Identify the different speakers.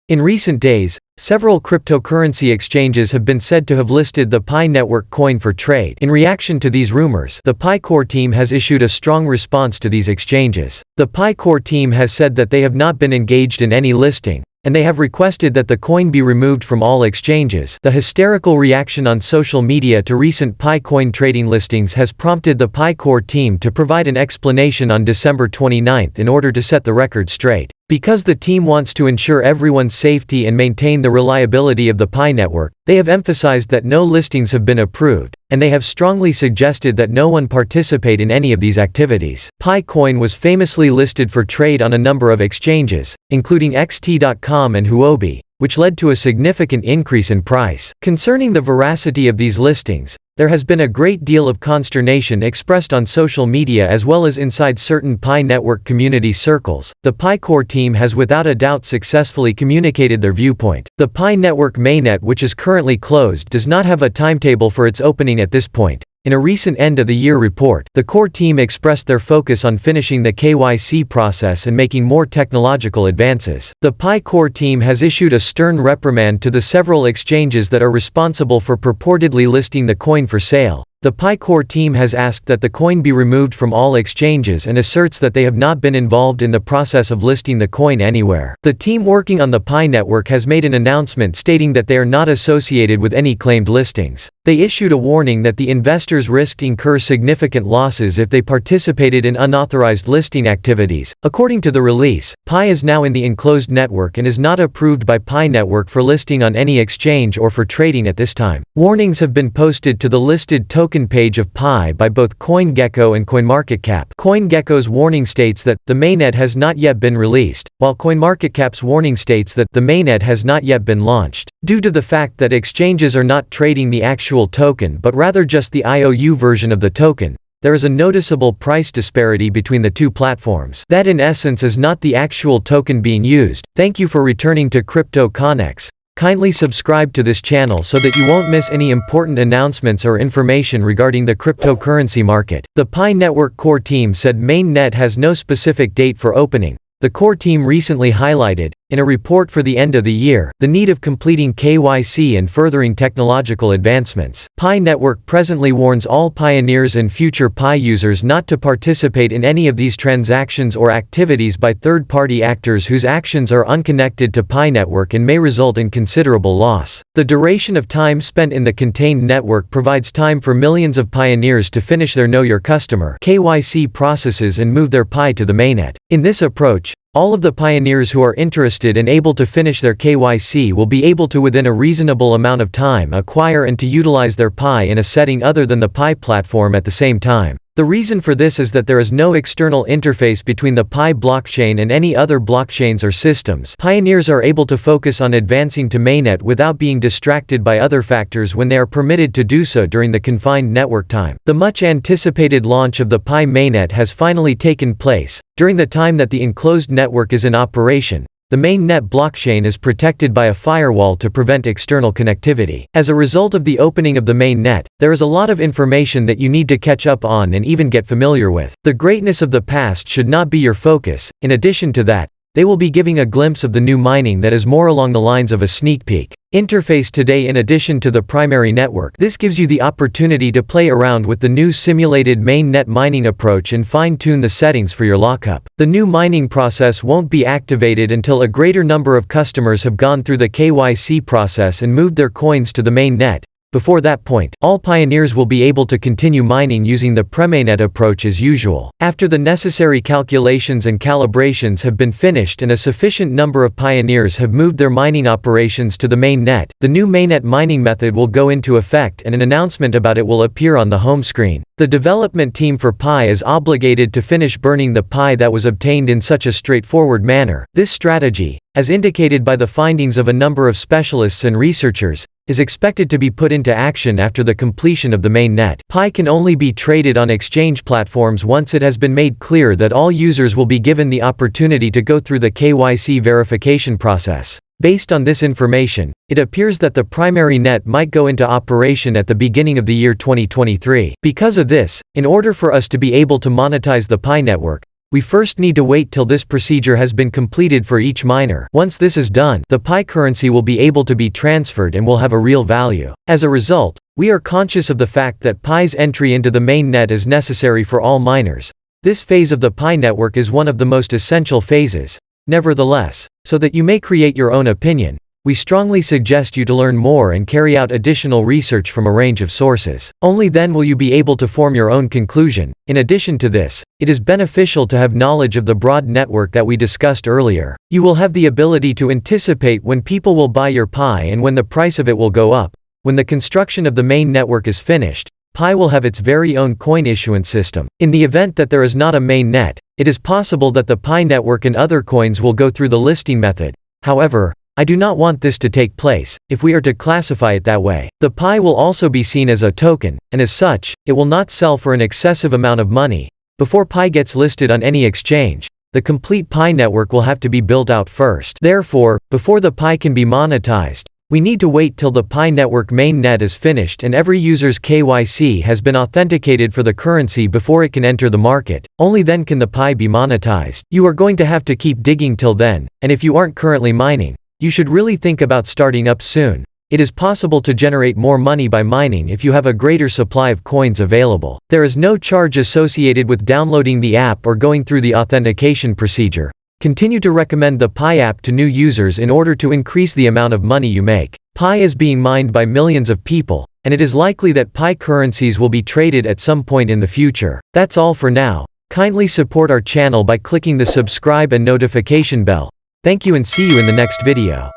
Speaker 1: In recent days, several cryptocurrency exchanges have been said to have listed the Pi Network coin for trade. In reaction to these rumors, the Pi Core team has issued a strong response to these exchanges. The Pi Core team has said that they have not been engaged in any listing, and they have requested that the coin be removed from all exchanges. The hysterical reaction on social media to recent Pi coin trading listings has prompted the Pi Core team to provide an explanation on December 29 in order to set the record straight. Because the team wants to ensure everyone's safety and maintain the reliability of the Pi network, they have emphasized that no listings have been approved, and they have strongly suggested that no one participate in any of these activities. Pi coin was famously listed for trade on a number of exchanges, including xt.com and huobi, which led to a significant increase in price. Concerning the veracity of these listings, there has been a great deal of consternation expressed on social media as well as inside certain Pi network community circles. The Pi Core team has without a doubt successfully communicated their viewpoint. The Pi network mainnet, which is currently closed, does not have a timetable for its opening at this point. In a recent end-of-the-year report, the core team expressed their focus on finishing the KYC process and making more technological advances. The Pi Core team has issued a stern reprimand to the several exchanges that are responsible for purportedly listing the coin for sale. The Pi Core team has asked that the coin be removed from all exchanges and asserts that they have not been involved in the process of listing the coin anywhere. The team working on the Pi network has made an announcement stating that they are not associated with any claimed listings. They issued a warning that the investors risked incur significant losses if they participated in unauthorized listing activities. According to the release, Pi is now in the enclosed network and is not approved by Pi network for listing on any exchange or for trading at this time. Warnings have been posted to the listed token page of Pi by both CoinGecko and CoinMarketCap. CoinGecko's warning states that the mainnet has not yet been released, while CoinMarketCap's warning states that the mainnet has not yet been launched. Due to the fact that exchanges are not trading the actual token but rather just the IOU version of the token, there is a noticeable price disparity between the two platforms. That in essence is not the actual token being used. Thank you for returning to Crypto Connex. Kindly subscribe to this channel so that you won't miss any important announcements or information regarding the cryptocurrency market. The Pi Network core team said mainnet has no specific date for opening. The core team recently highlighted, in a report for the end of the year, the need of completing KYC and furthering technological advancements. Pi Network presently warns all pioneers and future Pi users not to participate in any of these transactions or activities by third-party actors whose actions are unconnected to Pi Network and may result in considerable loss. The duration of time spent in the contained network provides time for millions of pioneers to finish their Know Your Customer (KYC) processes and move their Pi to the mainnet. In this approach, all of the pioneers who are interested and able to finish their KYC will be able to within a reasonable amount of time acquire and to utilize their Pi in a setting other than the Pi platform at the same time. The reason for this is that there is no external interface between the Pi blockchain and any other blockchains or systems. Pioneers are able to focus on advancing to mainnet without being distracted by other factors when they are permitted to do so during the confined network time. The much anticipated launch of the Pi mainnet has finally taken place. During the time that the enclosed network is in operation, the mainnet blockchain is protected by a firewall to prevent external connectivity. As a result of the opening of the mainnet, there is a lot of information that you need to catch up on and even get familiar with. The greatness of the past should not be your focus. In addition to that, they will be giving a glimpse of the new mining that is more along the lines of a sneak peek interface today in addition to the primary network. This gives you the opportunity to play around with the new simulated mainnet mining approach and fine-tune the settings for your lockup. The new mining process won't be activated until a greater number of customers have gone through the KYC process and moved their coins to the mainnet. Before that point, all pioneers will be able to continue mining using the pre-mainnet approach as usual. After the necessary calculations and calibrations have been finished and a sufficient number of pioneers have moved their mining operations to the mainnet, the new mainnet mining method will go into effect and an announcement about it will appear on the home screen. The development team for Pi is obligated to finish burning the Pi that was obtained in such a straightforward manner. This strategy, as indicated by the findings of a number of specialists and researchers, is expected to be put into action after the completion of the mainnet. Pi can only be traded on exchange platforms once it has been made clear that all users will be given the opportunity to go through the KYC verification process. Based on this information, it appears that the primary net might go into operation at the beginning of the year 2023. Because of this, in order for us to be able to monetize the Pi network, we first need to wait till this procedure has been completed for each miner. Once this is done, the Pi currency will be able to be transferred and will have a real value. As a result, we are conscious of the fact that Pi's entry into the main net is necessary for all miners. This phase of the Pi network is one of the most essential phases. Nevertheless, so that you may create your own opinion, we strongly suggest you to learn more and carry out additional research from a range of sources. Only then will you be able to form your own conclusion. In addition to this, it is beneficial to have knowledge of the broad network that we discussed earlier. You will have the ability to anticipate when people will buy your Pi and when the price of it will go up. When the construction of the main network is finished, Pi will have its very own coin issuance system. In the event that there is not a main net, it is possible that the Pi network and other coins will go through the listing method. However, I do not want this to take place, if we are to classify it that way. The Pi will also be seen as a token, and as such, it will not sell for an excessive amount of money. Before Pi gets listed on any exchange, the complete Pi network will have to be built out first. Therefore, before the Pi can be monetized, we need to wait till the Pi network main net is finished and every user's KYC has been authenticated for the currency before it can enter the market. Only then can the Pi be monetized. You are going to have to keep digging till then, and if you aren't currently mining, you should really think about starting up soon. It is possible to generate more money by mining if you have a greater supply of coins available. There is no charge associated with downloading the app or going through the authentication procedure. Continue to recommend the Pi app to new users in order to increase the amount of money you make. Pi is being mined by millions of people, and it is likely that Pi currencies will be traded at some point in the future. That's all for now. Kindly support our channel by clicking the subscribe and notification bell. Thank you and see you in the next video.